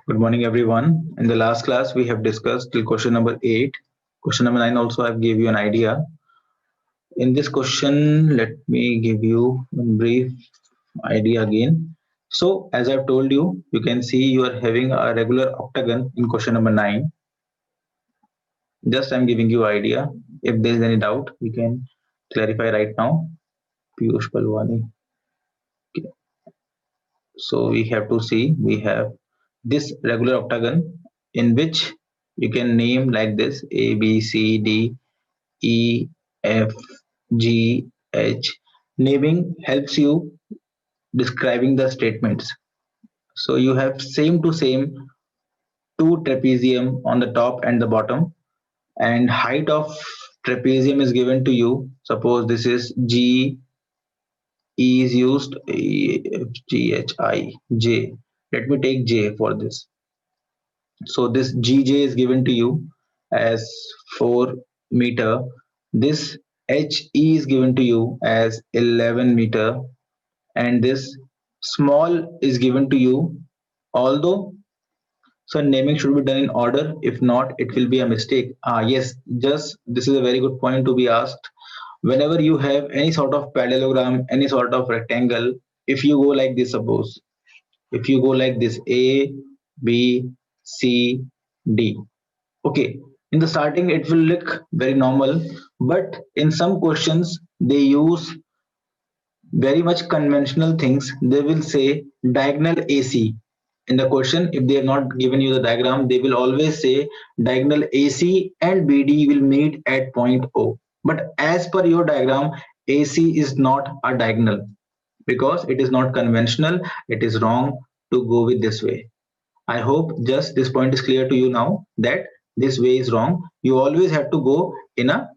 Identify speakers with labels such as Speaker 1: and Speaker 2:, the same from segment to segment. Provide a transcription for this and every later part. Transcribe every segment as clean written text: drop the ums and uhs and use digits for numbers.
Speaker 1: Good morning, everyone. In the last class, we have discussed till question number 8. Question number 9 also I've gave you an idea. In this question, let me give you a brief idea again. So, as I've told you, you can see you are having a regular octagon in question number 9. Just I'm giving you idea. If there is any doubt, you can clarify right now. Piyush Palwani. Okay. So we have to see we have this regular octagon in which you can name like this A, B, C, D, E, F, G, H. Naming helps you describing the statements. So you have same to same two trapezium on the top and the bottom, and height of trapezium is given to you. Suppose this is G, E is used, E, F, G, H, I, J. Let me take J for this. So this GJ is given to you as 4 meter. This HE is given to you as 11 meter, and this small is given to you. Although so naming should be done in order. If not, it will be a mistake. Yes, just this is a very good point to be asked. Whenever you have any sort of parallelogram, any sort of rectangle, if you go like this, suppose if you go like this A, B, C, D. Okay, in the starting it will look very normal, but in some questions they use very much conventional things. They will say diagonal AC. In the question, if they have not given you the diagram, they will always say diagonal AC and BD will meet at point O. But as per your diagram, AC is not a diagonal because it is not conventional. It is wrong to go with this way. I hope just this point is clear to you now that this way is wrong. You always have to go in a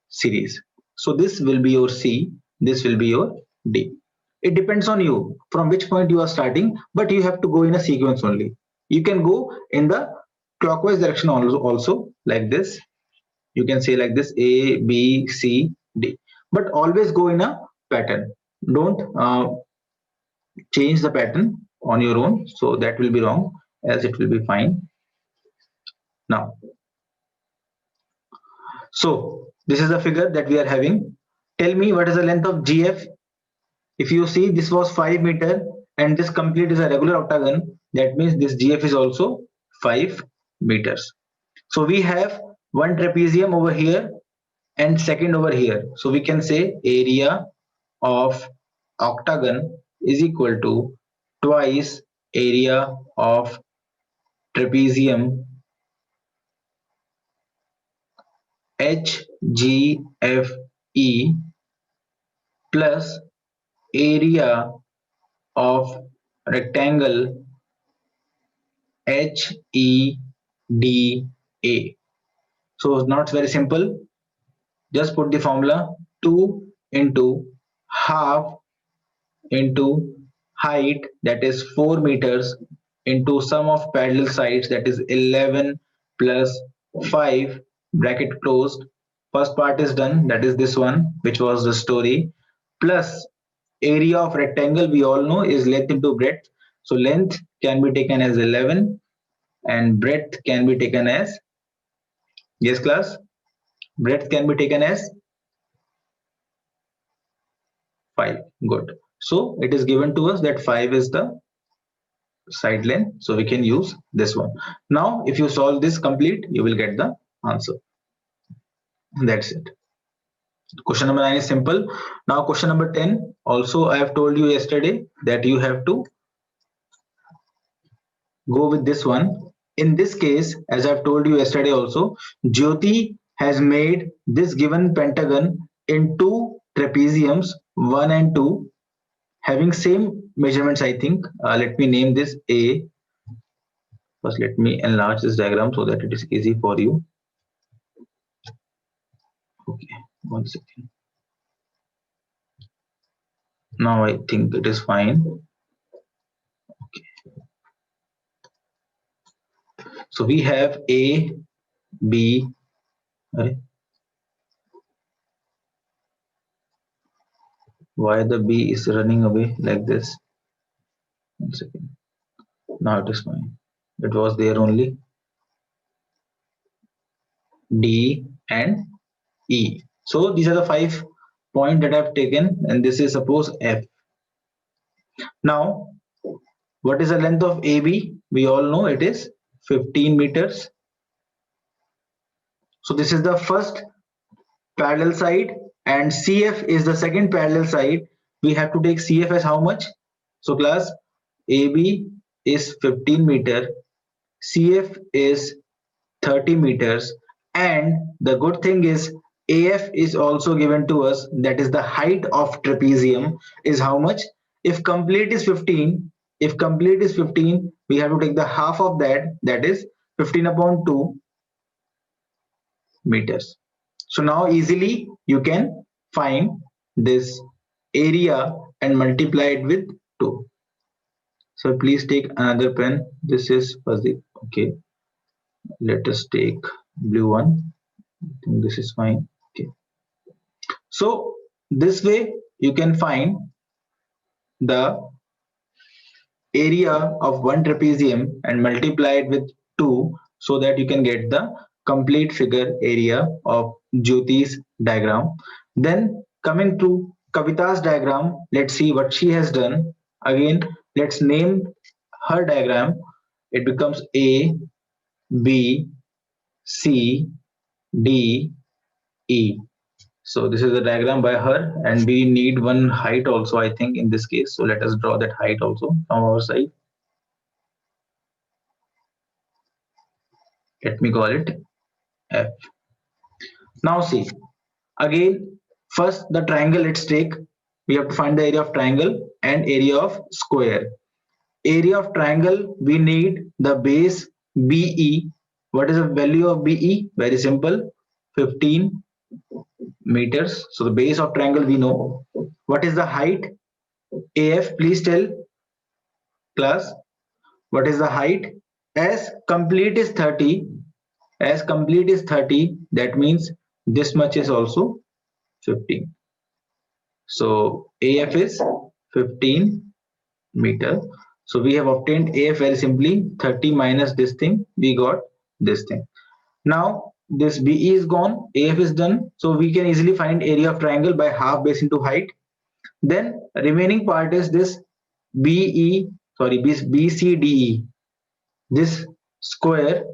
Speaker 1: series. So this will be your C, this will be your D. It depends on you from which point you are starting, but you have to go in a sequence only. You can go in the clockwise direction also like this. You can say like this A, B, C, D. But always go in a pattern. Don't change the pattern on your own. So that will be wrong as it will be fine. Now, so this is the figure that we are having. Tell me what is the length of GF. If you see this was 5 meter and this complete is a regular octagon, that means this GF is also 5 meters. So we have one trapezium over here and second over here. So we can say area of octagon is equal to twice area of trapezium HGFE plus area of rectangle HEDA. So it's not very simple. Just put the formula 2 into half into height, that is 4 meters, into sum of parallel sides, that is 11 plus 5, bracket closed. First part is done, that is this one, which was the story, plus area of rectangle we all know is length into breadth. So length can be taken as 11 and breadth can be taken as, yes class, breadth can be taken as 5. Good. So it is given to us that 5 is the side length, so we can use this one. Now if you solve this complete, you will get the answer. That's it. Question number 9 is simple. Now question number 10 also I have told you yesterday that you have to go with this one. In this case, as I've told you yesterday also, Jyoti has made this given pentagon in two trapeziums, 1 and 2, having same measurements. I think let me name this A. First let me enlarge this diagram so that it is easy for you. Okay, 1 second. Now I think it is fine. Okay. So we have A, B, right? Why the B is running away like this? 1 second. Now it is fine. It was there only D and E. So these are the 5 points that I've taken, and this is suppose F. Now, what is the length of AB? We all know it is 15 meters. So this is the first parallel side, and CF is the second parallel side. We have to take CF as how much? So class, AB is 15 meter, CF is 30 meters, and the good thing is AF is also given to us, that is the height of trapezium is how much? If complete is 15, we have to take the half of that, that is 15 upon 2 meters. So now easily you can find this area and multiply it with 2. So please take another pen. This is fuzzy. Okay, let us take blue one. I think this is fine. Okay. So this way you can find the area of one trapezium and multiply it with 2 so that you can get the complete figure area of Jyoti's diagram. Then coming to Kavita's diagram, let's see what she has done. Again, let's name her diagram. It becomes A, B, C, D, E. So this is the diagram by her, and we need one height also, I think, in this case. So let us draw that height also from our side. Let me call it F. Now see, again, first the triangle let's take. We have to find the area of triangle and area of square. Area of triangle, we need the base BE. What is the value of BE? Very simple, 15 meters. So the base of triangle we know. What is the height? AF, please tell class. What is the height? As complete is 30, that means this much is also 15. So AF is 15 meter. So we have obtained AF very simply, 30 minus this thing, we got this thing. Now this BE is gone, AF is done. So we can easily find area of triangle by half base into height. Then remaining part is this BCDE. This square,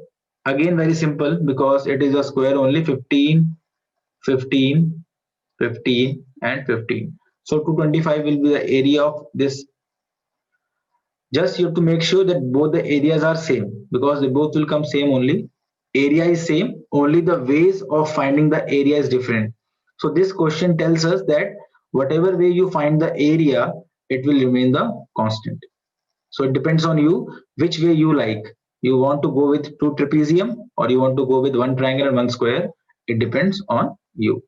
Speaker 1: again very simple because it is a square only, 15, 15, 15 and 15. So 225 will be the area of this. Just you have to make sure that both the areas are same, because they both will come same only. Area is same, only the ways of finding the area is different. So this question tells us that whatever way you find the area, it will remain the constant. So it depends on you which way you like. You want to go with two trapezium or you want to go with one triangle and one square. It depends on you.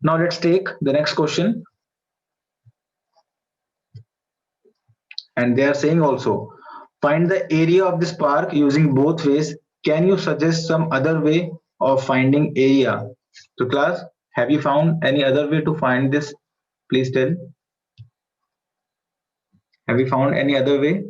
Speaker 1: Now let's take the next question. And they are saying also, find the area of this park using both ways. Can you suggest some other way of finding area? So class, have you found any other way to find this? Please tell. Have you found any other way?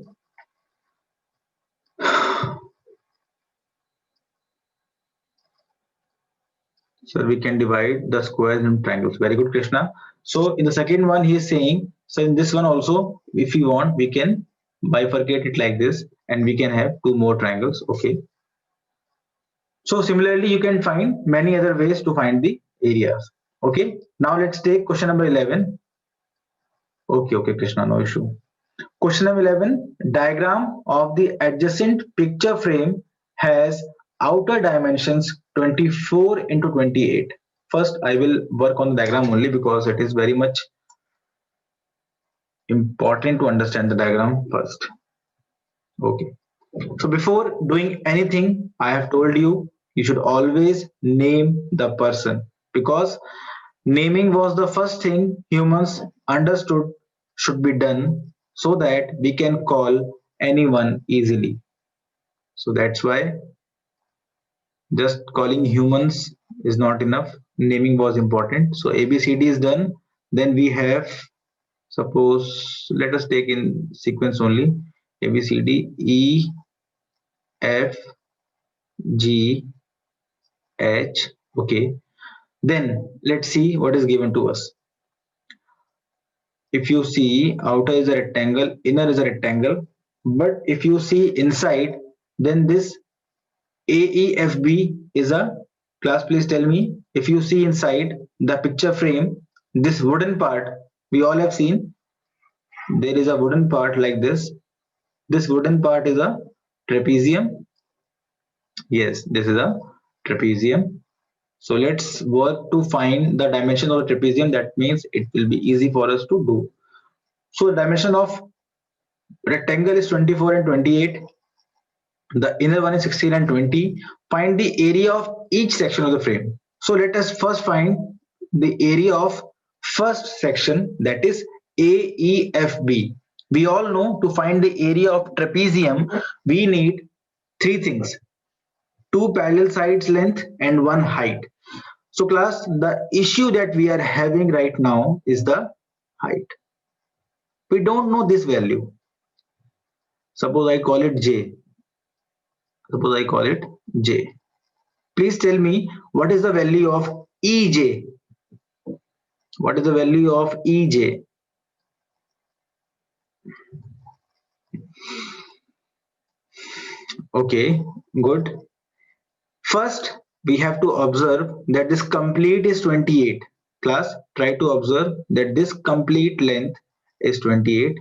Speaker 1: So we can divide the squares into triangles. Very good, Krishna. So in the second one, he is saying, so in this one also, if you want, we can bifurcate it like this and we can have two more triangles. Okay. So similarly, you can find many other ways to find the areas. Okay. Now let's take question number 11. Okay, Krishna, no issue. Question number 11, diagram of the adjacent picture frame has outer dimensions 24 into 28. First, I will work on the diagram only because it is very much important to understand the diagram first. Okay. So before doing anything, I have told you, you should always name the person, because naming was the first thing humans understood should be done so that we can call anyone easily. So that's why just calling humans is not enough. Naming was important. So ABCD is done. Then we have, suppose, let us take in sequence only, ABCD, E, F, G, H. Okay. Then let's see what is given to us. If you see, outer is a rectangle, inner is a rectangle, but if you see inside, then this AEFB is a class. Please tell me, if you see inside the picture frame, this wooden part, we all have seen there is a wooden part like this. This wooden part is a trapezium. Yes, this is a trapezium. So let's work to find the dimension of the trapezium. That means it will be easy for us to do. So the dimension of rectangle is 24 and 28. The inner one is 16 and 20. Find the area of each section of the frame. So let us first find the area of first section, that is AEFB. We all know to find the area of trapezium, we need three things: two parallel sides length and one height. So class, the issue that we are having right now is the height. We don't know this value. Suppose I call it J. Suppose I call it J. Please tell me what is the value of EJ? What is the value of EJ? Okay, good. First, we have to observe that this complete is 28. Class, try to observe that this complete length is 28.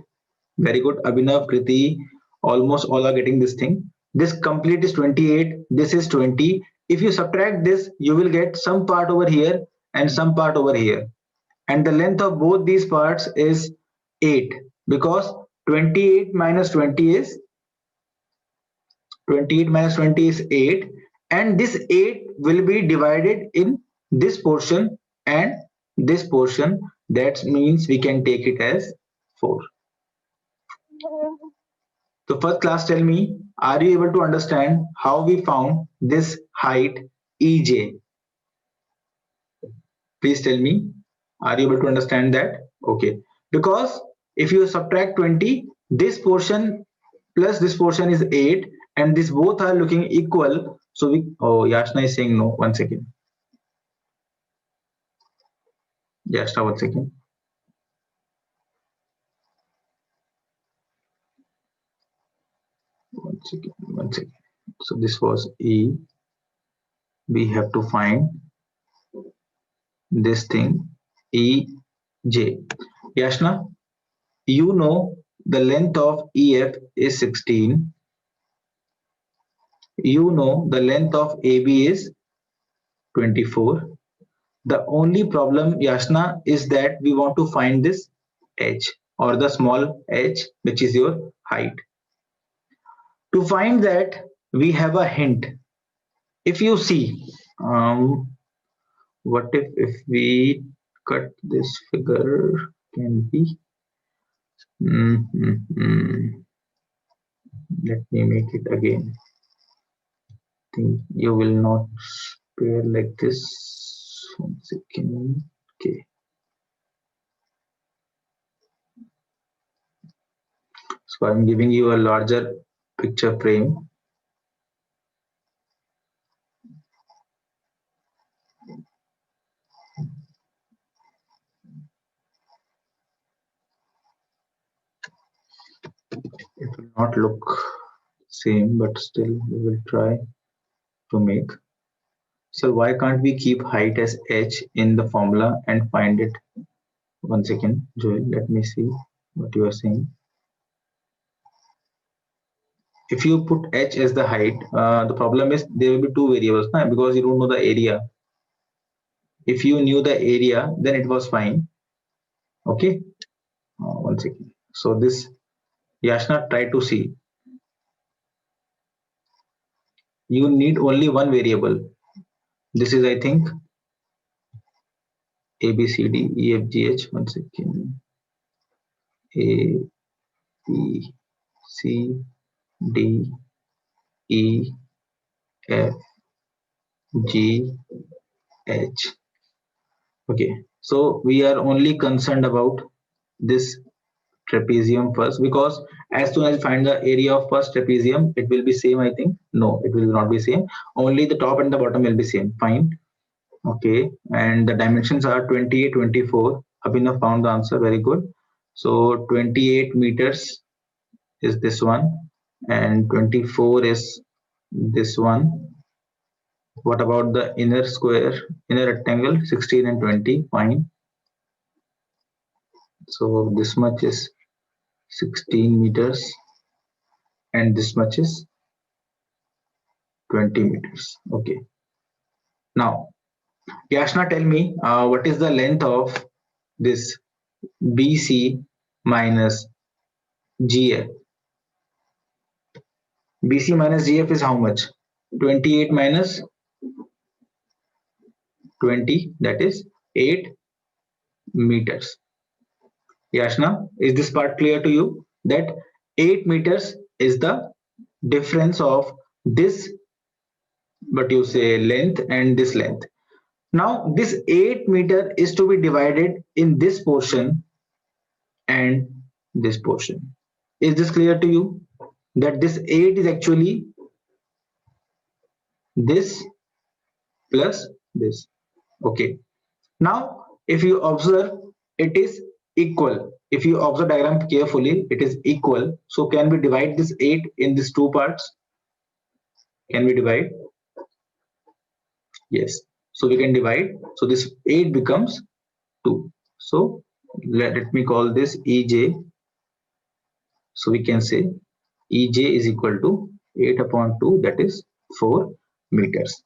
Speaker 1: Very good. Abhinav, Kriti, almost all are getting this thing. This complete is 28. This is 20. If you subtract this, you will get some part over here and some part over here. And the length of both these parts is 8, because 28 minus 20 is 8, and this 8 will be divided in this portion and this portion. That means we can take it as 4. So first class, tell me, are you able to understand how we found this height EJ? Please tell me, are you able to understand that? Okay, because if you subtract 20, this portion plus this portion is 8, and this both are looking equal. So we, oh, Yashna is saying no. One second. Yashna, 1 second. One second. So this was E. We have to find this thing EJ. Yashna, you know the length of EF is 16. You know the length of AB is 24. The only problem, Yashna, is that we want to find this h, or the small h, which is your height. To find that, we have a hint. If you see, what if we cut this figure? Can be. Let me make it again. Think you will not spare like this. 1 second. Okay. So I'm giving you a larger picture frame. It will not look same, but still we will try to make. So why can't we keep height as h in the formula and find it? 1 second, Joel, let me see what you are saying. If you put h as the height, the problem is there will be two variables, because you don't know the area. If you knew the area, then it was fine. Okay, 1 second. So this, Yashna, try to see. You need only one variable. This is, I think, A, B, C, D, E, F, G, H. 1 second. A, B, C, D, E, F, G, H. Okay, so we are only concerned about this trapezium first, because as soon as you find the area of first trapezium, it will be same, I think. No, it will not be same. Only the top and the bottom will be same. Fine. Okay, and the dimensions are 28, 24. Abhinav found the answer. Very good. So 28 meters is this one, and 24 is this one. What about the inner square, inner rectangle? 16 and 20. Fine. So this much is 16 meters, and this much is 20 meters. Okay. Now, Yashna, tell me what is the length of this BC minus GF? BC minus GF is how much? 28 minus 20, that is 8 meters. Yashna, is this part clear to you? That 8 meters is the difference of this, what you say, length and this length. Now, this 8 meter is to be divided in this portion and this portion. Is this clear to you? That this 8 is actually this plus this. Okay. Now, if you observe, it is equal. If you observe diagram carefully, it is equal. So can we divide this 8 in these two parts? Can we divide? Yes. So we can divide. So this 8 becomes 2. So let me call this EJ. So we can say EJ is equal to 8 upon 2, that is 4 meters.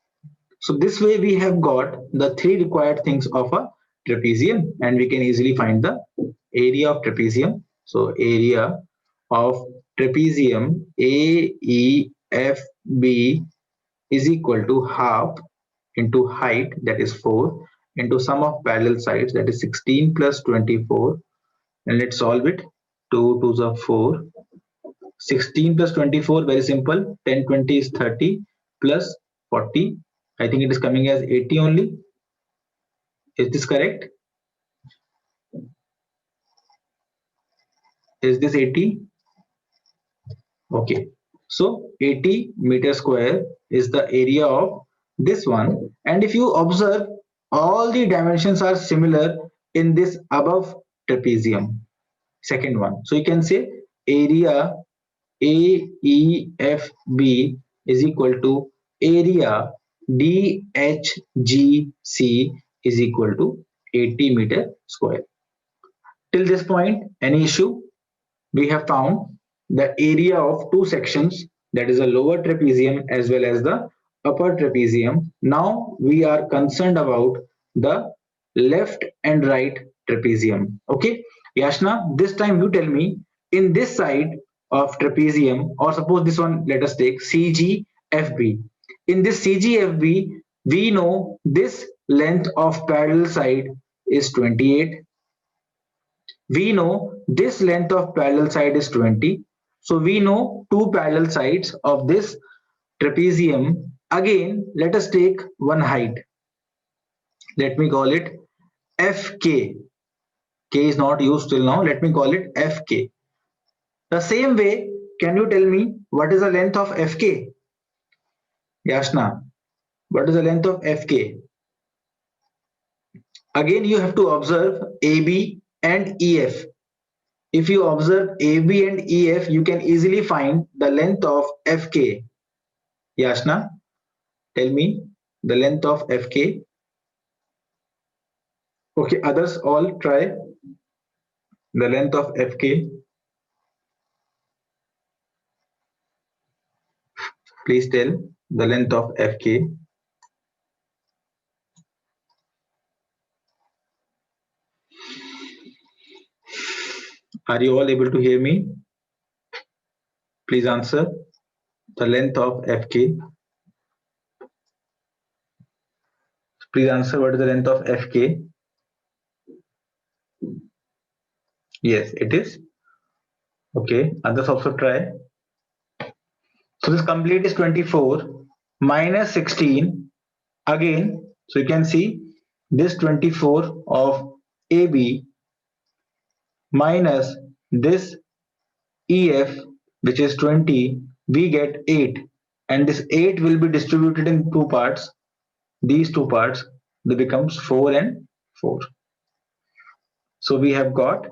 Speaker 1: So this way we have got the three required things of a trapezium, and we can easily find the area of trapezium. So area of trapezium AEFB is equal to half into height, that is 4, into sum of parallel sides, that is 16 plus 24, and let's solve it. 2 2s are 4. 16 plus 24, very simple. 10 20 is 30 plus 40. I think it is coming as 80 only. Is this correct? Is this 80? Okay. So 80 meter square is the area of this one. And if you observe, all the dimensions are similar in this above trapezium, second one. So you can say area AEFB is equal to area DHGC is equal to 80 meter square. Till this point, any issue? We have found the area of two sections, that is the lower trapezium as well as the upper trapezium. Now we are concerned about the left and right trapezium. Okay, Yashna, this time you tell me, in this side of trapezium, or suppose this one, let us take CGFB. In this CGFB, we know this length of parallel side is 28. We know this length of parallel side is 20. So we know two parallel sides of this trapezium. Again, let us take one height. Let me call it FK. K is not used till now. Let me call it FK. The same way, can you tell me what is the length of FK? Yashna, what is the length of FK? Again, you have to observe AB and EF. If you observe AB and EF, you can easily find the length of FK. Yashna, tell me the length of FK. Okay, others all try the length of FK. Please tell the length of FK. Are you all able to hear me? Please answer the length of FK. Please answer what is the length of FK. Yes, it is. Okay, others also try. So this complete is 24 minus 16 again. So you can see this 24 of AB minus this EF, which is 20, we get 8, and this 8 will be distributed in two parts. These two parts, they becomes 4 and 4. So we have got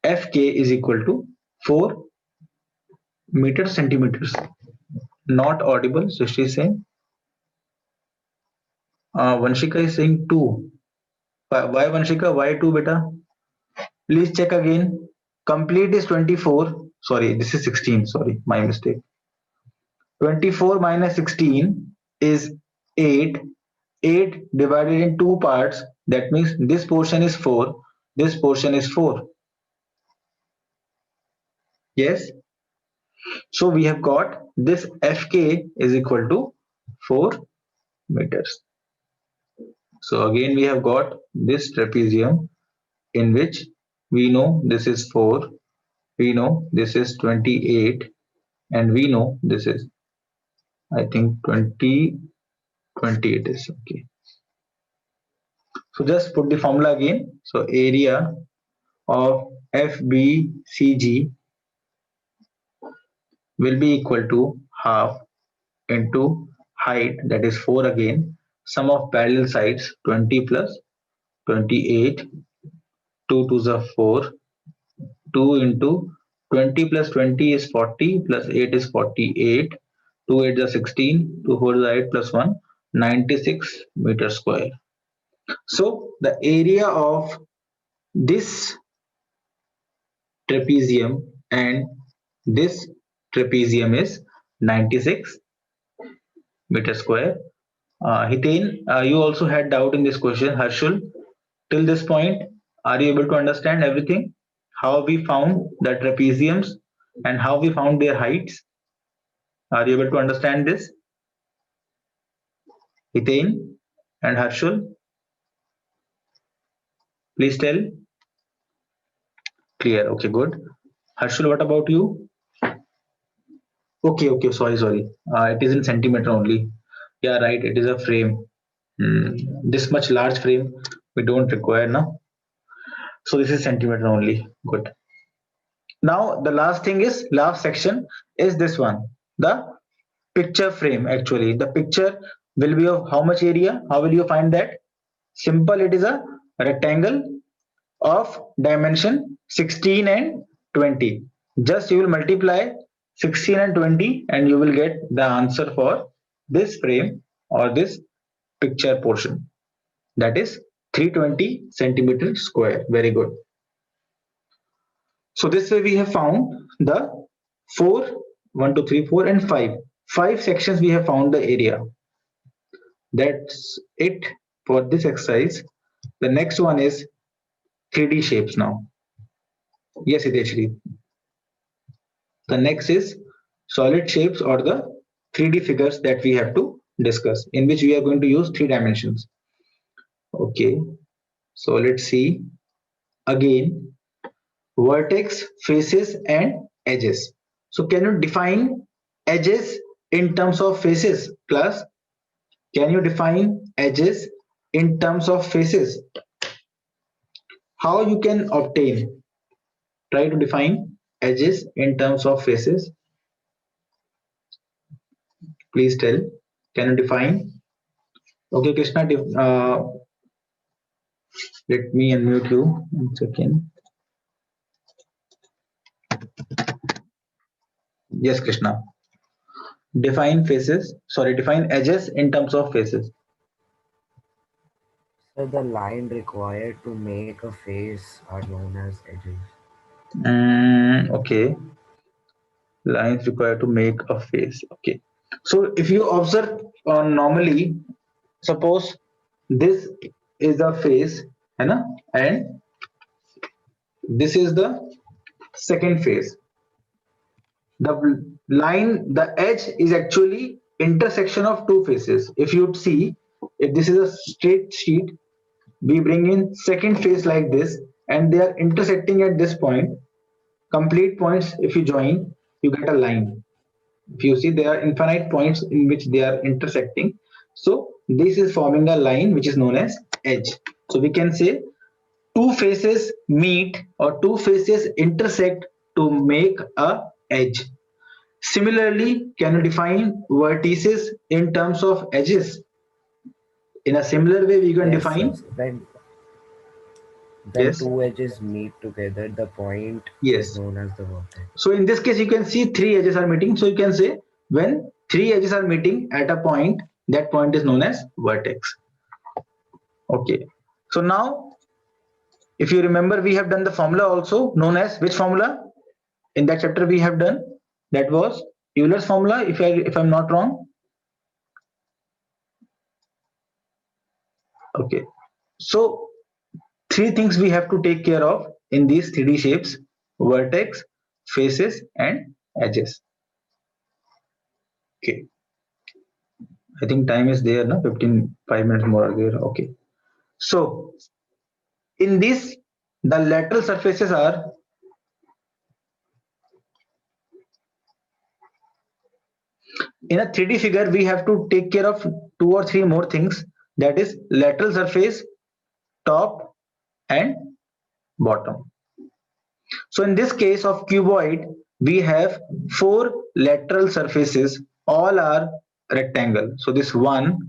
Speaker 1: Fk is equal to 4 meter centimeters. Not audible, so she is saying. Vanshika is saying 2. Why Vanshika? Why 2 beta? Please check again. Complete is 24. Sorry, this is 16. Sorry, my mistake. 24 minus 16 is 8. 8 divided in two parts. That means this portion is 4. This portion is 4. Yes. So we have got this Fk is equal to 4 meters. So again we have got this trapezium in which we know this is 4, we know this is 28, and we know this is, I think, 28 is okay. So just put the formula again. So area of FBCG will be equal to half into height, that is 4 again, sum of parallel sides 20 plus 28, 2 to the 4, 2 into 20 plus 20 is 40 plus 8 is 48, 2 8 is 16, 2 4 is 8 plus 1, 96 meter square. So the area of this trapezium and this trapezium is 96 meter square. Hiten, you also had doubt in this question. Harshul, till this point, are you able to understand everything? How we found the trapeziums and how we found their heights? Are you able to understand this? Hiten and Harshul, please tell. Clear. Okay, good. Harshul, what about you? Okay, sorry. It is in centimeter only. Yeah, right. It is a frame. This much large frame we don't require now. So this is centimeter only. Good. Now the last section is this one, the picture frame. Actually, the picture will be of how much area? How will you find that? Simple. It is a rectangle of dimension 16 and 20. Just you will multiply 16 and 20 and you will get the answer for this frame or this picture portion, that is 320 centimeter square. Very good. So this way we have found the 4, 1 2 3 4 and 5 sections. We have found the area. That's it for this exercise. The next one is 3D shapes now. Yes, Hideshri. The next is solid shapes or the 3D figures that we have to discuss, in which we are going to use 3 dimensions. Okay, so let's see again. Vertex, faces and edges. So can you define edges in terms of faces? Class, can you define edges in terms of faces? How you can obtain? Try to define edges in terms of faces. Please tell. Can you define? Okay, Krishna, let me unmute you 1 second. Yes, Krishna. Define faces. Sorry, define edges in terms of faces.
Speaker 2: So the line required to make a face are known as edges.
Speaker 1: Okay. Lines required to make a face. Okay. So if you observe normally, suppose this is the face, and this is the second face. The line, the edge is actually intersection of two faces. If you see, if this is a straight sheet, we bring in second face like this, and they are intersecting at this point. Complete points, if you join, you get a line. If you see, there are infinite points in which they are intersecting. So this is forming a line which is known as edge. So we can say two faces meet or two faces intersect to make a edge. Similarly, can you define vertices in terms of edges? In a similar way, we can
Speaker 2: Yes,
Speaker 1: define.
Speaker 2: yes. When
Speaker 1: Yes,
Speaker 2: two edges meet together, the point is
Speaker 1: yes.
Speaker 2: known as the vertex.
Speaker 1: So in this case, you can see three edges are meeting. So you can say when three edges are meeting at a point, that point is known as vertex. Okay. So now, if you remember, we have done the formula also known as which formula? In that chapter we have done, that was Euler's formula, if I'm not wrong. Okay. So three things we have to take care of in these 3D shapes: vertex, faces, and edges. Okay. I think time is there, no? 5 minutes more are there. Okay. So in this, the lateral surfaces are, in a 3D figure, we have to take care of two or three more things, that is lateral surface, top, and bottom. So in this case of cuboid, we have four lateral surfaces, all are rectangle. So this 1,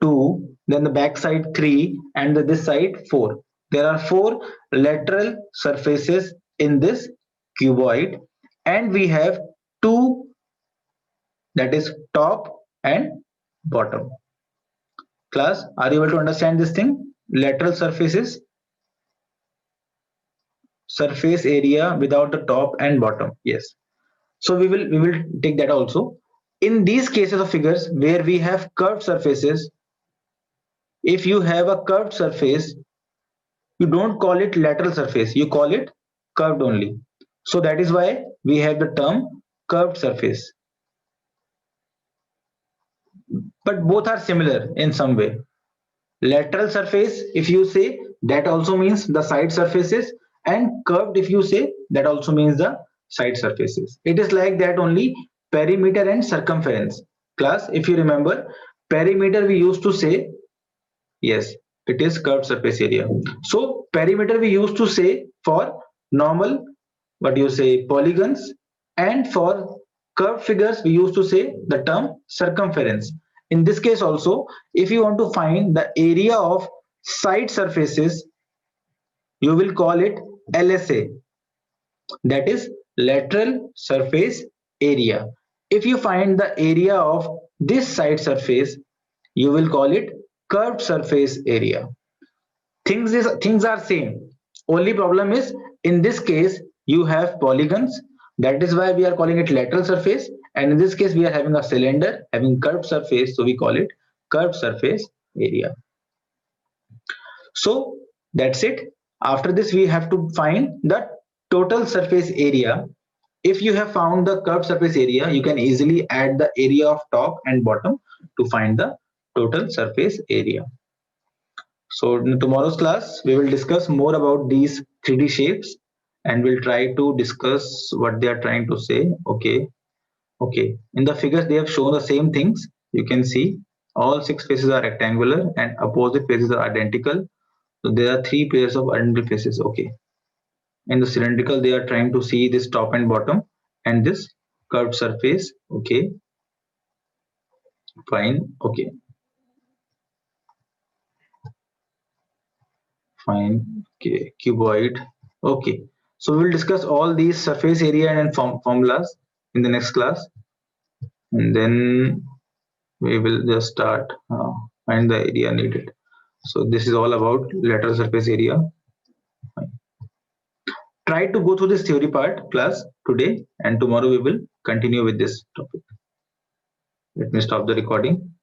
Speaker 1: 2, then the back side 3, and this side 4. There are four lateral surfaces in this cuboid, and we have two, that is top and bottom. Class, are you able to understand this thing? Lateral surfaces, surface area without the top and bottom. Yes. So we will take that also. In these cases of figures where we have curved surfaces, if you have a curved surface, you don't call it lateral surface, you call it curved only. So that is why we have the term curved surface. But both are similar in some way. Lateral surface, if you say, that also means the side surfaces, and curved, if you say, that also means the side surfaces. It is like that only. Perimeter and circumference. Class, if you remember, perimeter we used to say, yes, it is curved surface area. So perimeter we used to say for normal, what you say, polygons, and for curved figures we used to say the term circumference. In this case also, if you want to find the area of side surfaces, you will call it LSA, that is lateral surface area. If you find the area of this side surface, you will call it curved surface area. Things are same. Only problem is, in this case you have polygons, that is why we are calling it lateral surface, and in this case we are having a cylinder having curved surface, so we call it curved surface area. So that's it. After this we have to find the total surface area. If you have found the curved surface area, you can easily add the area of top and bottom to find the total surface area. So in tomorrow's class, we will discuss more about these 3D shapes, and we'll try to discuss what they are trying to say. Okay. Okay. In the figures, they have shown the same things. You can see all six faces are rectangular and opposite faces are identical. So there are three pairs of identical faces. Okay. In the cylindrical, they are trying to see this top and bottom and this curved surface. Okay. Fine. Okay. Fine. Okay. Cuboid. Okay. So we will discuss all these surface area and formulas in the next class, and then we will just start find the area needed. So this is all about lateral surface area. Fine. Try to go through this theory part class today, and tomorrow we will continue with this topic. Let me stop the recording.